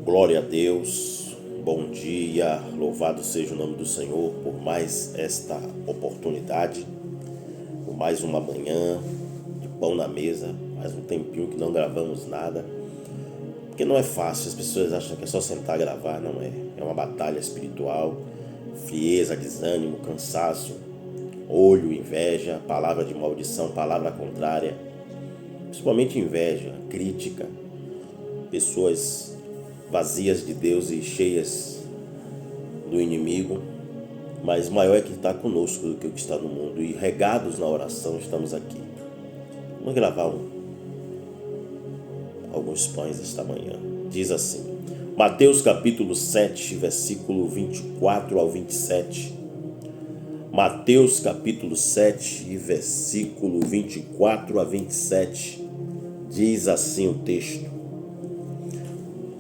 Glória a Deus, bom dia, louvado seja o nome do Senhor por mais esta oportunidade, por mais uma manhã de pão na mesa, mais um tempinho que não gravamos nada, porque não é fácil, as pessoas acham que é só sentar e gravar, não é, é uma batalha espiritual, frieza, desânimo, cansaço, olho, inveja, palavra de maldição, palavra contrária, principalmente inveja, crítica, pessoas vazias de Deus e cheias do inimigo, mas maior é que está conosco do que o que está no mundo, e regados na oração estamos aqui. Vamos gravar alguns pães esta manhã. Diz assim, Mateus capítulo 7, versículo 24 ao 27. Mateus capítulo 7, versículo 24 a 27. Diz assim o texto: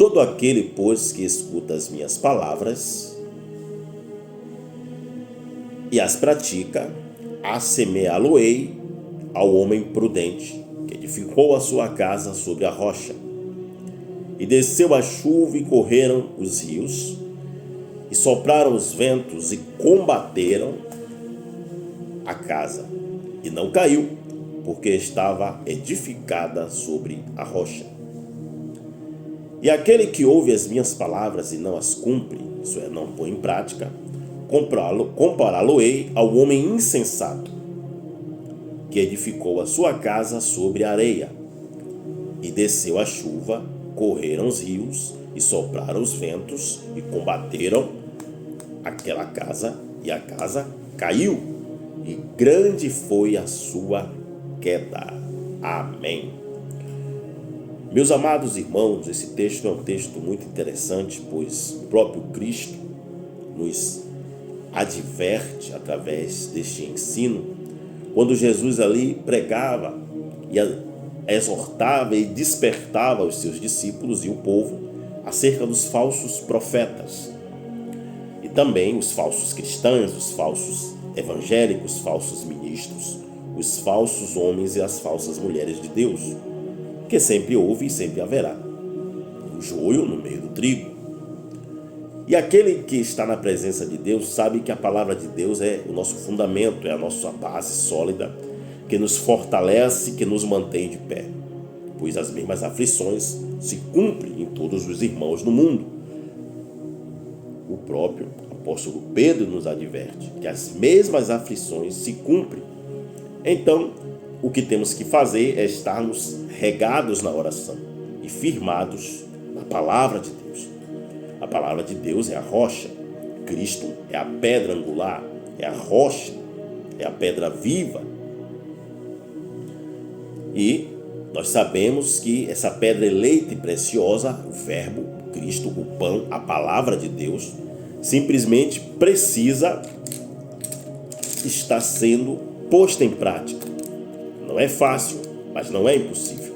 Todo aquele, pois, que escuta as minhas palavras e as pratica, assemelhá-lo-ei ao homem prudente, que edificou a sua casa sobre a rocha. E desceu a chuva e correram os rios, e sopraram os ventos e combateram a casa, e não caiu, porque estava edificada sobre a rocha. E aquele que ouve as minhas palavras e não as cumpre, isso é, não põe em prática, compará-lo-ei ao homem insensato, que edificou a sua casa sobre a areia. E desceu a chuva, correram os rios, e sopraram os ventos, e combateram aquela casa, e a casa caiu, e grande foi a sua queda. Amém. Meus amados irmãos, esse texto é um texto muito interessante, pois o próprio Cristo nos adverte através deste ensino, quando Jesus ali pregava e exortava e despertava os seus discípulos e o povo acerca dos falsos profetas e também os falsos cristãos, os falsos evangélicos, falsos ministros, os falsos homens e as falsas mulheres de Deus, que sempre houve e sempre haverá, o joio no meio do trigo. E aquele que está na presença de Deus sabe que a palavra de Deus é o nosso fundamento, é a nossa base sólida, que nos fortalece, que nos mantém de pé, pois as mesmas aflições se cumprem em todos os irmãos no mundo. O próprio apóstolo Pedro nos adverte que as mesmas aflições se cumprem. Então, o que temos que fazer é estarmos regados na oração e firmados na palavra de Deus. A palavra de Deus é a rocha, Cristo é a pedra angular, é a rocha, é a pedra viva. E nós sabemos que essa pedra eleita e preciosa, o verbo, Cristo, o pão, a palavra de Deus, simplesmente precisa estar sendo posta em prática. Não é fácil, mas não é impossível.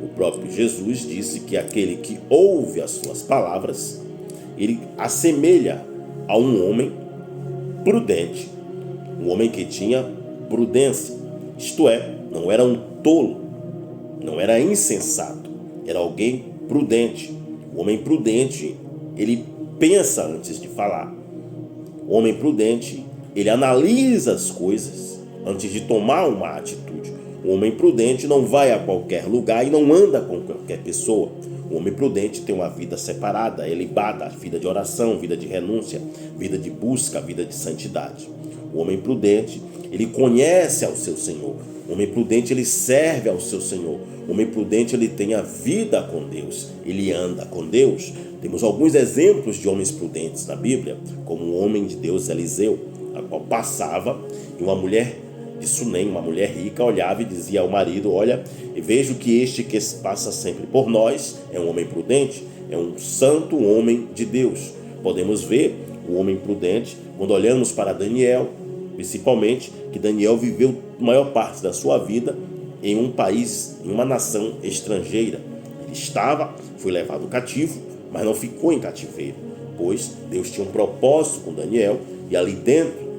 O próprio Jesus disse que aquele que ouve as suas palavras, ele assemelha a um homem prudente, um homem que tinha prudência, isto é, não era um tolo, não era insensato, era alguém prudente. O homem prudente, ele pensa antes de falar. O homem prudente, ele analisa as coisas antes de tomar uma atitude. O homem prudente não vai a qualquer lugar e não anda com qualquer pessoa. O homem prudente tem uma vida separada, ilibada, vida de oração, vida de renúncia, vida de busca, vida de santidade. O homem prudente, ele conhece ao seu Senhor. O homem prudente, ele serve ao seu Senhor. O homem prudente, ele tem a vida com Deus, ele anda com Deus. Temos alguns exemplos de homens prudentes na Bíblia, como o homem de Deus Eliseu, a qual passava e uma mulher de Sunem, uma mulher rica, olhava e dizia ao marido: olha, vejo que este que passa sempre por nós é um homem prudente, é um santo homem de Deus. Podemos ver o homem prudente quando olhamos para Daniel, principalmente, que Daniel viveu a maior parte da sua vida em um país, em uma nação estrangeira. Ele foi levado cativo, mas não ficou em cativeiro, pois Deus tinha um propósito com Daniel, e ali dentro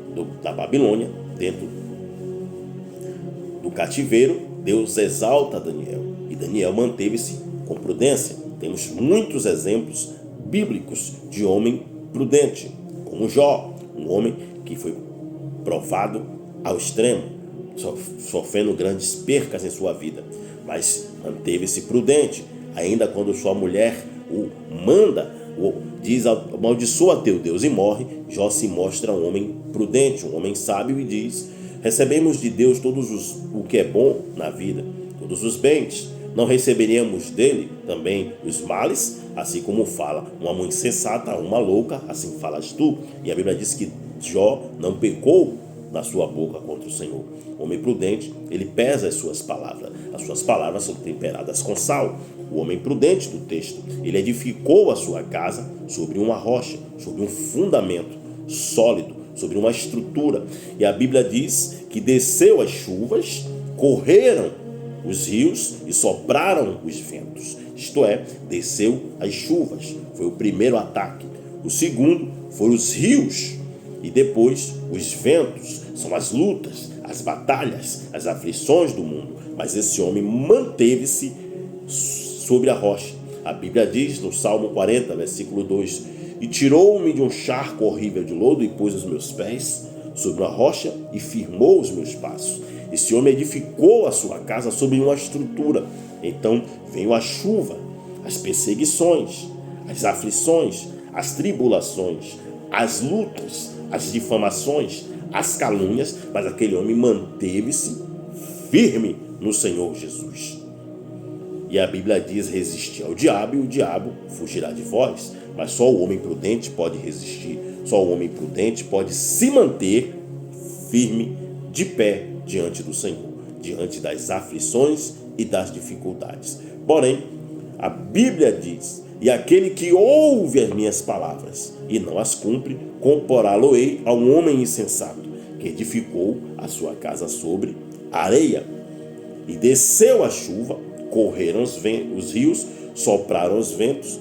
da Babilônia, dentro do cativeiro, Deus exalta Daniel, e Daniel manteve-se com prudência. Temos muitos exemplos bíblicos de homem prudente, como Jó, um homem que foi provado ao extremo, sofrendo grandes percas em sua vida, mas manteve-se prudente, ainda quando sua mulher o manda, diz: amaldiçoa teu Deus, e morre. Jó se mostra um homem prudente, um homem sábio, e diz: recebemos de Deus o que é bom na vida, todos os bens. Não receberíamos dele também os males? Assim como fala uma insensata, uma louca, assim falas tu. E a Bíblia diz que Jó não pecou na sua boca contra o Senhor. O homem prudente, ele pesa as suas palavras são temperadas com sal. O homem prudente do texto, ele edificou a sua casa sobre uma rocha, sobre um fundamento sólido, sobre uma estrutura. E a Bíblia diz que desceu as chuvas, correram os rios e sopraram os ventos. Isto é, desceu as chuvas, foi o primeiro ataque. O segundo foram os rios, e depois os ventos, são as lutas, as batalhas, as aflições do mundo. Mas esse homem manteve-se sobre a rocha. A Bíblia diz no Salmo 40, versículo 2: e tirou-me de um charco horrível de lodo e pôs os meus pés sobre uma rocha e firmou os meus passos. Esse homem edificou a sua casa sobre uma estrutura. Então veio a chuva, as perseguições, as aflições, as tribulações, as lutas, as difamações, as calúnias, mas aquele homem manteve-se firme no Senhor Jesus. E a Bíblia diz: resistir ao diabo e o diabo fugirá de vós. Mas só o homem prudente pode resistir, só o homem prudente pode se manter firme, de pé, diante do Senhor, diante das aflições e das dificuldades. Porém, a Bíblia diz: e aquele que ouve as minhas palavras e não as cumpre, compará-lo-ei a um homem insensato, que edificou a sua casa sobre areia. E desceu a chuva, correram os rios, sopraram os ventos,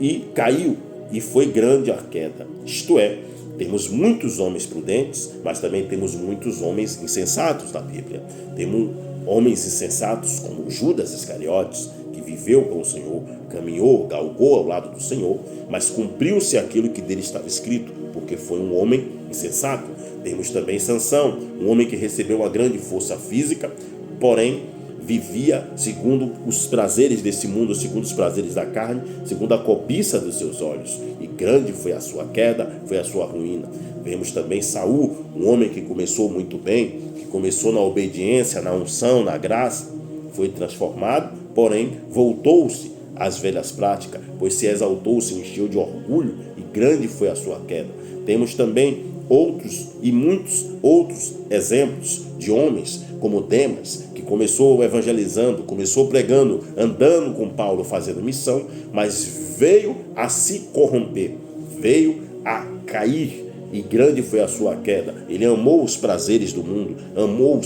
e caiu, e foi grande a queda. Isto é, temos muitos homens prudentes, mas também temos muitos homens insensatos na Bíblia. Temos homens insensatos como Judas Iscariotes, que viveu com o Senhor, caminhou, galgou ao lado do Senhor, mas cumpriu-se aquilo que dele estava escrito, porque foi um homem insensato. Temos também Sansão, um homem que recebeu uma grande força física, porém vivia segundo os prazeres desse mundo, segundo os prazeres da carne, segundo a cobiça dos seus olhos, e grande foi a sua queda, foi a sua ruína. Vemos também Saul, um homem que começou muito bem, que começou na obediência, na unção, na graça, foi transformado, porém voltou-se às velhas práticas, pois se exaltou, se encheu de orgulho, e grande foi a sua queda. Temos também outros e muitos outros exemplos de homens como Demas, que começou evangelizando, começou pregando, andando com Paulo, fazendo missão, mas veio a se corromper, veio a cair, e grande foi a sua queda. Ele amou os prazeres do mundo, amou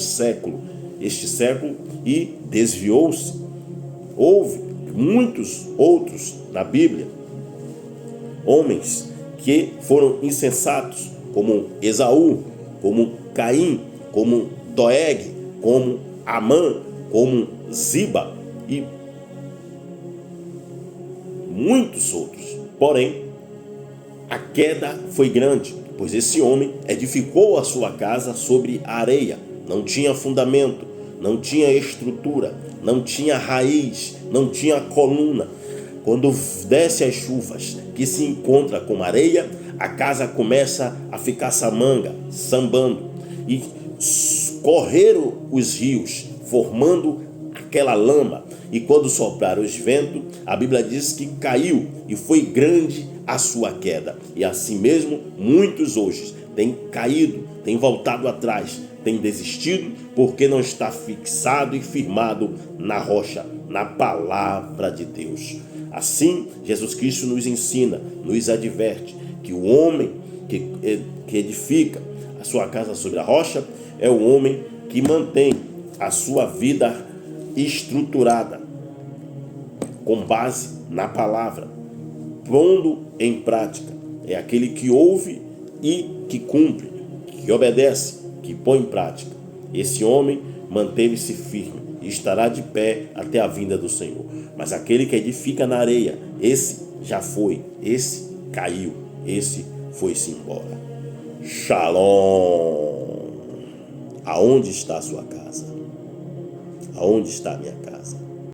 este século, e desviou-se. Houve muitos outros na Bíblia, homens que foram insensatos, como Esaú, como Caim, como Doeg, como Amã, como Ziba e muitos outros. Porém, a queda foi grande, pois esse homem edificou a sua casa sobre a areia, não tinha fundamento, não tinha estrutura, não tinha raiz, não tinha coluna. Quando desce as chuvas, que se encontra com areia, a casa começa a ficar sambando, e correram os rios, formando aquela lama, e quando sopraram os ventos, a Bíblia diz que caiu, e foi grande a sua queda. E assim mesmo, muitos hoje têm caído, têm voltado atrás, têm desistido, porque não está fixado e firmado na rocha, na palavra de Deus. Assim, Jesus Cristo nos ensina, nos adverte, que o homem que edifica a sua casa sobre a rocha é o homem que mantém a sua vida estruturada com base na palavra, pondo em prática. É aquele que ouve e que cumpre, que obedece, que põe em prática. Esse homem manteve-se firme e estará de pé até a vinda do Senhor. Mas aquele que edifica na areia, esse já foi, esse caiu, esse foi-se embora. Shalom. Aonde está a sua casa? Aonde está a minha casa?